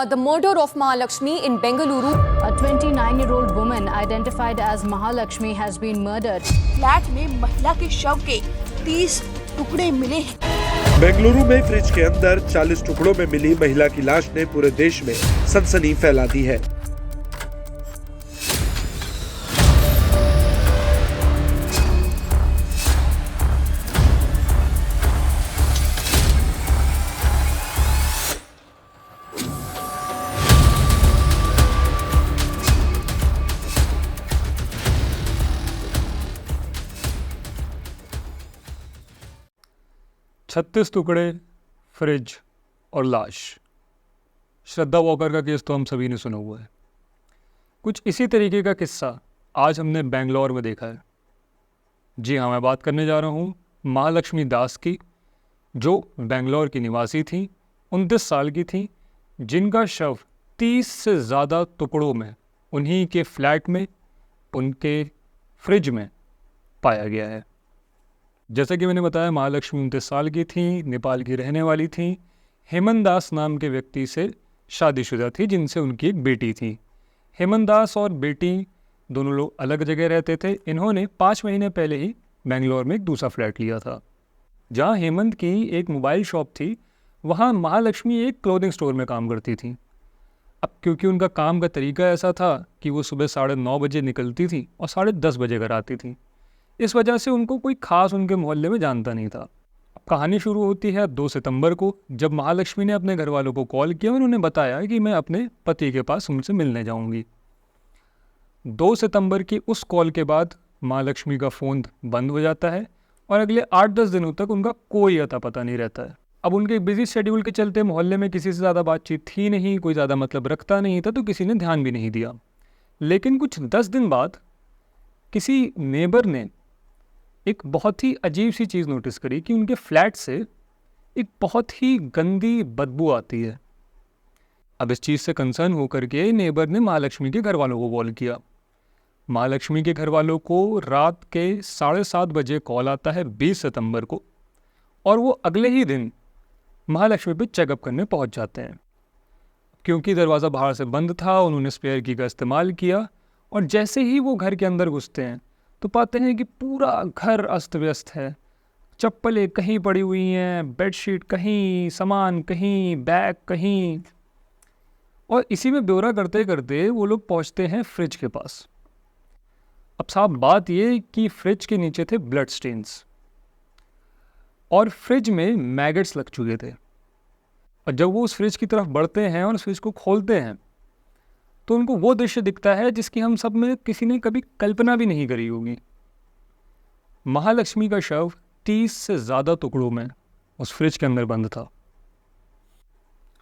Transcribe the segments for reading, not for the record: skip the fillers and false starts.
The murder of Mahalakshmi in Bengaluru. A 29-year-old woman identified as Mahalakshmi has been murdered. Flat में महिला के शव के 30 टुकड़े मिले हैं। बेंगलुरु में फ्रिज के अंदर 40 टुकड़ों में मिली महिला की लाश ने पूरे देश में सनसनी फैला दी है। छत्तीस टुकड़े, फ्रिज और लाश। श्रद्धा वॉकर का केस तो हम सभी ने सुना हुआ है। कुछ इसी तरीके का किस्सा आज हमने बेंगलोर में देखा है। जी हाँ, मैं बात करने जा रहा हूँ महालक्ष्मी दास की, जो बेंगलोर की निवासी थी, 29 साल की थी, जिनका शव 30 से ज़्यादा टुकड़ों में उन्हीं के फ्लैट में, उनके फ्रिज में पाया गया है। जैसा कि मैंने बताया, महालक्ष्मी 29 साल की थी, नेपाल की रहने वाली थी, हेमंत दास नाम के व्यक्ति से शादीशुदा थी, जिनसे उनकी एक बेटी थी। हेमंत दास और बेटी दोनों लोग अलग जगह रहते थे। इन्होंने 5 महीने पहले ही बेंगलोर में एक दूसरा फ्लैट लिया था। जहाँ हेमंत की एक मोबाइल शॉप थी, वहाँ महालक्ष्मी एक क्लोथिंग स्टोर में काम करती थी। अब क्योंकि उनका काम का तरीका ऐसा था कि वो सुबह 9:30 बजे निकलती थी और 10:30 बजे घर आती थी, इस वजह से उनको कोई खास उनके मोहल्ले में जानता नहीं था। अब कहानी शुरू होती है 2 सितंबर को, जब महालक्ष्मी ने अपने घर वालों को कॉल किया और उन्हें बताया कि मैं अपने पति के पास उनसे मिलने जाऊंगी। 2 सितंबर की उस कॉल के बाद महालक्ष्मी का फ़ोन बंद हो जाता है और अगले 8-10 दिनों तक उनका कोई अता पता नहीं रहता है। अब उनके बिजी शेड्यूल के चलते मोहल्ले में किसी से ज़्यादा बातचीत थी नहीं, कोई ज़्यादा मतलब रखता नहीं था, तो किसी ने ध्यान भी नहीं दिया। लेकिन कुछ 10 दिन बाद किसी नेबर ने एक बहुत ही अजीब सी चीज़ नोटिस करी कि उनके फ्लैट से एक बहुत ही गंदी बदबू आती है। अब इस चीज़ से कंसर्न होकर के नेबर ने महालक्ष्मी के घर वालों को कॉल किया। महालक्ष्मी के घर वालों को रात के 7:30 बजे कॉल आता है 20 सितंबर को, और वो अगले ही दिन महालक्ष्मी पे चेकअप करने पहुंच जाते हैं। क्योंकि दरवाज़ा बाहर से बंद था, उन्होंने स्पेयर की का इस्तेमाल किया, और जैसे ही वो घर के अंदर घुसते हैं तो पाते हैं कि पूरा घर अस्त व्यस्त है। चप्पलें कहीं पड़ी हुई हैं, बेडशीट कहीं, सामान कहीं, बैग कहीं। और इसी में ब्यौरा करते करते वो लोग पहुंचते हैं फ्रिज के पास। अब साहब, बात ये कि फ्रिज के नीचे थे ब्लड स्टेन्स और फ्रिज में मैगट्स लग चुके थे। और जब वो उस फ्रिज की तरफ बढ़ते हैं और उस फ्रिज को खोलते हैं तो उनको वो दृश्य दिखता है जिसकी हम सब में किसी ने कभी कल्पना भी नहीं करी होगी। महालक्ष्मी का शव 30 से ज़्यादा टुकड़ों में उस फ्रिज के अंदर बंद था।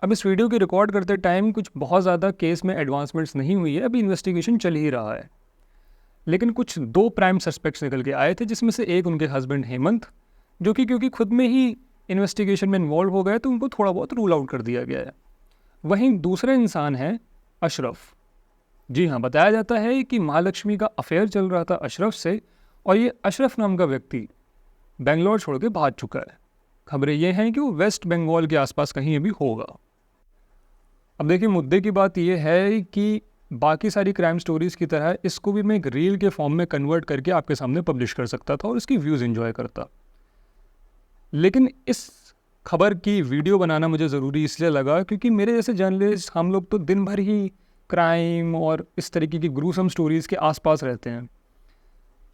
अब इस वीडियो की रिकॉर्ड करते टाइम कुछ बहुत ज़्यादा केस में एडवांसमेंट्स नहीं हुई है, अभी इन्वेस्टिगेशन चल ही रहा है। लेकिन कुछ 2 प्राइम सस्पेक्ट्स निकल के आए थे, जिसमें से एक उनके हस्बैंड हेमंत, जो कि क्योंकि खुद में ही इन्वेस्टिगेशन में इन्वॉल्व हो गए तो उनको थोड़ा बहुत रूल आउट कर दिया गया है। वहीं दूसरा इंसान है अशरफ। जी हाँ, बताया जाता है कि महालक्ष्मी का अफेयर चल रहा था अशरफ से, और ये अशरफ नाम का व्यक्ति बेंगलोर छोड़ के भाग चुका है। खबरें ये हैं कि वो वेस्ट बंगाल के आसपास कहीं अभी होगा। अब देखिए, मुद्दे की बात यह है कि बाकी सारी क्राइम स्टोरीज़ की तरह इसको भी मैं एक रील के फॉर्म में कन्वर्ट करके आपके सामने पब्लिश कर सकता था और इसकी व्यूज़ एंजॉय करता। लेकिन इस खबर की वीडियो बनाना मुझे ज़रूरी इसलिए लगा क्योंकि मेरे जैसे जर्नलिस्ट, हम लोग तो दिन भर ही क्राइम और इस तरीके की ग्रूसम स्टोरीज़ के आसपास रहते हैं।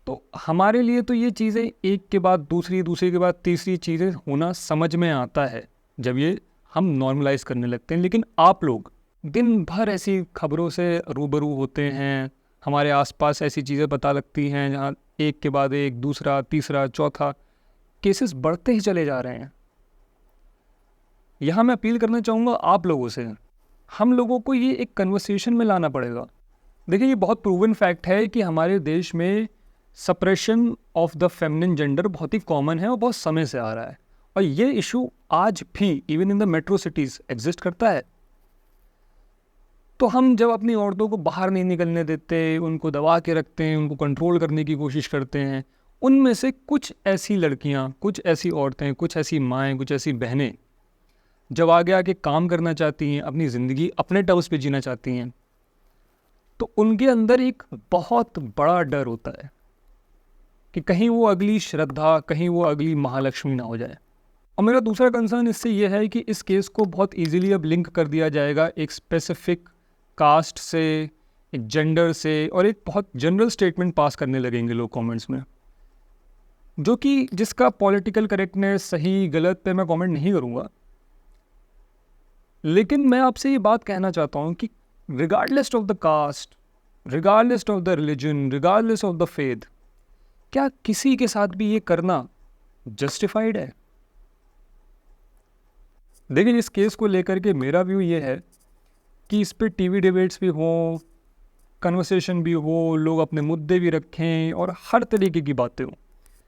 तो हमारे लिए तो ये चीज़ें एक के बाद दूसरी, दूसरी के बाद तीसरी चीज़ें होना समझ में आता है जब ये हम नॉर्मलाइज करने लगते हैं। लेकिन आप लोग दिन भर ऐसी खबरों से रूबरू होते हैं, हमारे आसपास ऐसी चीज़ें पता लगती हैं जहाँ एक के बाद एक, दूसरा, तीसरा, चौथा केसेस बढ़ते ही चले जा रहे हैं। यहाँ मैं अपील करना चाहूँगा आप लोगों से, हम लोगों को ये एक कन्वर्सेशन में लाना पड़ेगा। देखिए, ये बहुत प्रूवन फैक्ट है कि हमारे देश में suppression of the feminine gender बहुत ही कॉमन है और बहुत समय से आ रहा है, और ये इशू आज भी even in the metro cities exist करता है। तो हम जब अपनी औरतों को बाहर नहीं निकलने देते, उनको दबा के रखते हैं, उनको कंट्रोल करने की कोशिश करते हैं, उनमें से कुछ ऐसी लड़कियां, कुछ ऐसी औरतें, कुछ ऐसी माएँ, कुछ ऐसी बहनें जब आगे आके काम करना चाहती हैं, अपनी ज़िंदगी अपने टर्म्स पे जीना चाहती हैं, तो उनके अंदर एक बहुत बड़ा डर होता है कि कहीं वो अगली श्रद्धा, कहीं वो अगली महालक्ष्मी ना हो जाए। और मेरा दूसरा कंसर्न इससे ये है कि इस केस को बहुत इजीली अब लिंक कर दिया जाएगा एक स्पेसिफिक कास्ट से, एक जेंडर से, और एक बहुत जनरल स्टेटमेंट पास करने लगेंगे लोग कमेंट्स में, जो कि जिसका पॉलिटिकल करेक्टनेस सही गलत पे मैं कमेंट नहीं करूँगा। लेकिन मैं आपसे ये बात कहना चाहता हूँ कि regardless of the caste, regardless of the religion, regardless of the faith, क्या किसी के साथ भी ये करना जस्टिफाइड है? देखिए, इस केस को लेकर के मेरा व्यू ये है कि इस पे टीवी डिबेट्स भी हों, कन्वर्सेशन भी हो, लोग अपने मुद्दे भी रखें और हर तरीके की बातें हों,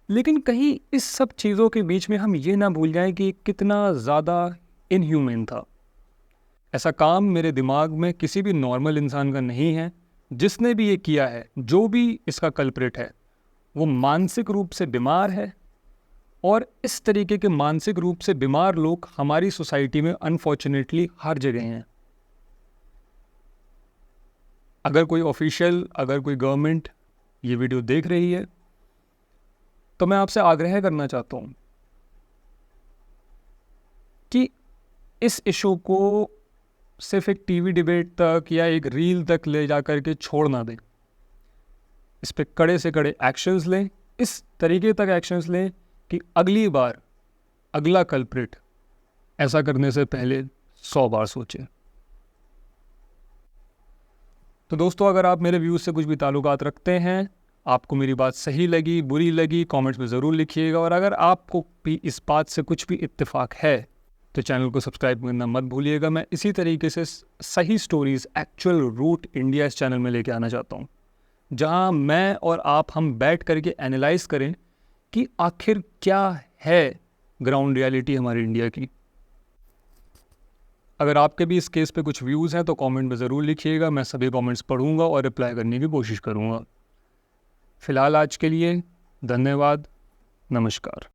लेकिन कहीं इस सब चीज़ों के बीच में हम ये ना भूल जाएं कि कितना ज़्यादा इनह्यूमन था। ऐसा काम मेरे दिमाग में किसी भी नॉर्मल इंसान का नहीं है। जिसने भी ये किया है, जो भी इसका कल्प्रिट है, वो मानसिक रूप से बीमार है, और इस तरीके के मानसिक रूप से बीमार लोग हमारी सोसाइटी में अनफॉर्चुनेटली हर जगह हैं। अगर कोई ऑफिशियल, अगर कोई गवर्नमेंट ये वीडियो देख रही है, तो मैं आपसे आग्रह करना चाहता हूँ कि इस इशू को सिर्फ एक टीवी डिबेट तक या एक रील तक ले जा कर के छोड़ ना दें। इस पे कड़े से कड़े एक्शंस लें, इस तरीके तक एक्शंस लें कि अगली बार अगला कल्प्रिट ऐसा करने से पहले 100 बार सोचें। तो दोस्तों, अगर आप मेरे व्यूज़ से कुछ भी ताल्लुकात रखते हैं, आपको मेरी बात सही लगी, बुरी लगी, कमेंट्स में ज़रूर लिखिएगा। और अगर आपको भी इस बात से कुछ भी इत्तेफाक है तो चैनल को सब्सक्राइब करना मत भूलिएगा। मैं इसी तरीके से सही स्टोरीज़, एक्चुअल रूट इंडिया इस चैनल में लेके आना चाहता हूँ, जहाँ मैं और आप हम बैठ करके एनालाइज करें कि आखिर क्या है ग्राउंड रियलिटी हमारी इंडिया की। अगर आपके भी इस केस पे कुछ व्यूज़ हैं तो कमेंट में ज़रूर लिखिएगा। मैं सभी कमेंट्स पढ़ूंगा और रिप्लाई करने की कोशिश करूंगा। फ़िलहाल आज के लिए धन्यवाद, नमस्कार।